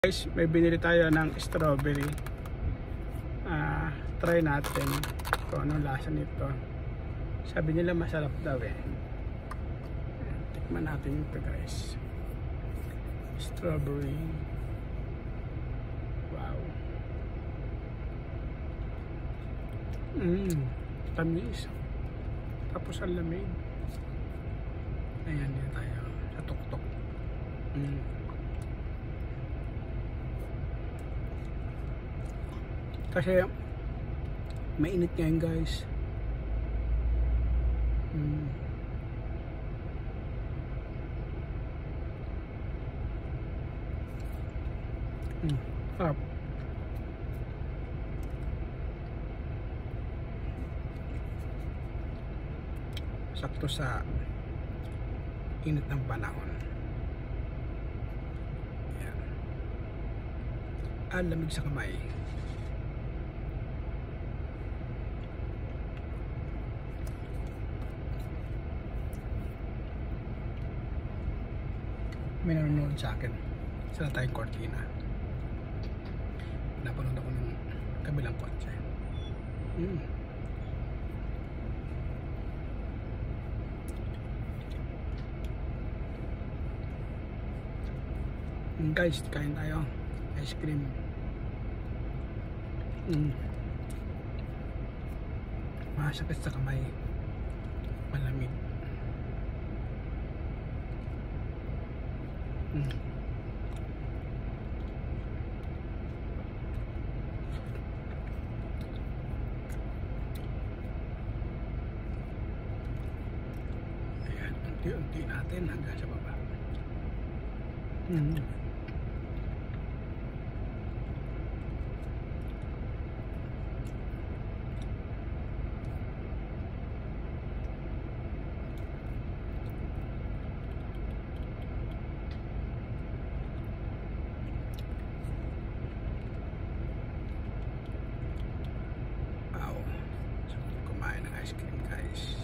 Guys, may binili tayo ng strawberry. Try natin kung anong lasa nito. Sabi nila masarap daw eh. Tikman natin ito guys. Strawberry. Wow. Tamis. Tapos ang lamig. Ayan, dito tayo sa tuktok. Kasi mainit ngayon guys. Sarap. Sakto sa init ng panahon. Ayan. Ang lamig sa kamay. May nanonood sa akin sa tayong kortina. Napanood ako ng kabilang kotse. Guys, kain tayo ice cream. Masakit sa kamay, malamig. Ayan, unti-unti natin hanggang sa baba. Kumain ng ice cream guys.